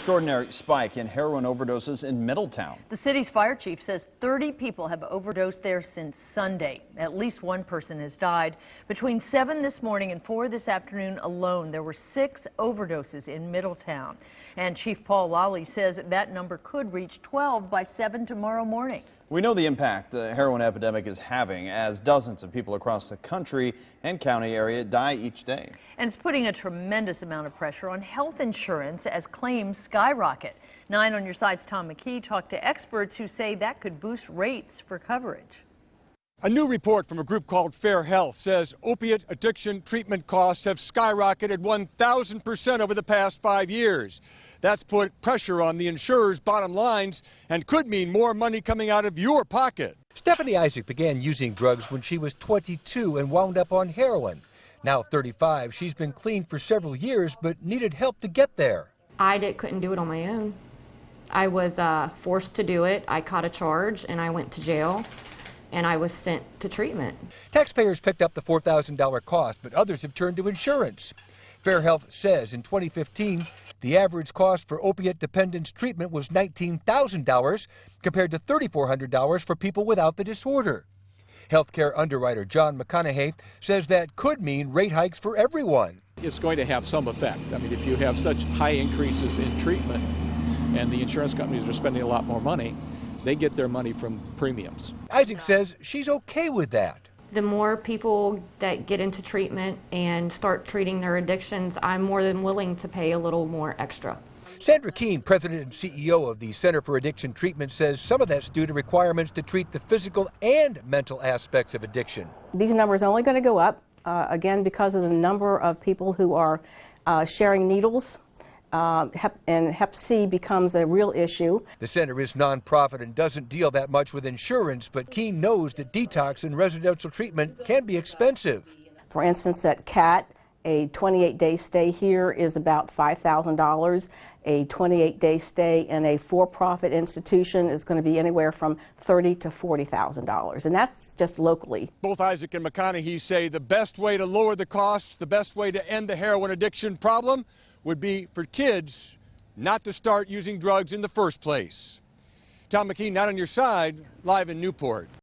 Extraordinary spike in heroin overdoses in Middletown. The city's fire chief says 30 people have overdosed there since Sunday. At least one person has died. Between 7 this morning and 4 this afternoon alone, there were 6 overdoses in Middletown. And Chief Paul Lally says that number could reach 12 by 7 tomorrow morning. We know the impact the heroin epidemic is having as dozens of people across the country and county area die each day. And it's putting a tremendous amount of pressure on health insurance as claims skyrocket. 9 on Your Side's Tom McKee talked to experts who say that could boost rates for coverage. A new report from a group called Fair Health says opiate addiction treatment costs have skyrocketed 1,000% over the past 5 years. That's put pressure on the insurers' bottom lines and could mean more money coming out of your pocket. Stephanie Isaac began using drugs when she was 22 and wound up on heroin. Now 35, she's been clean for several years but needed help to get there. Couldn't do it on my own. I was forced to do it. I caught a charge and I went to jail. And I was sent to treatment. Taxpayers picked up the $4,000 cost, but others have turned to insurance. Fair Health says in 2015, the average cost for opiate dependence treatment was $19,000 compared to $3,400 for people without the disorder. Healthcare underwriter John McConaughey says that could mean rate hikes for everyone. It's going to have some effect. I mean, if you have such high increases in treatment and the insurance companies are spending a lot more money, they get their money from premiums. Isaac says she's okay with that. The more people that get into treatment and start treating their addictions, I'm more than willing to pay a little more extra. Sandra Keene, president and CEO of the Center for Addiction Treatment, says some of that's due to requirements to treat the physical and mental aspects of addiction. These numbers are only going to go up, again, because of the number of people who are sharing needles. And Hep C becomes a real issue. The center is nonprofit and doesn't deal that much with insurance, but Keene knows that detox and residential treatment can be expensive. For instance, at CAT, a 28-day stay here is about $5,000. A 28-day stay in a for-profit institution is going to be anywhere from $30,000 to $40,000, and that's just locally. Both Isaac and McConaughey say the best way to lower the costs, the best way to end the heroin addiction problem would be for kids not to start using drugs in the first place. Tom McKee, Not on Your Side, live in Newport.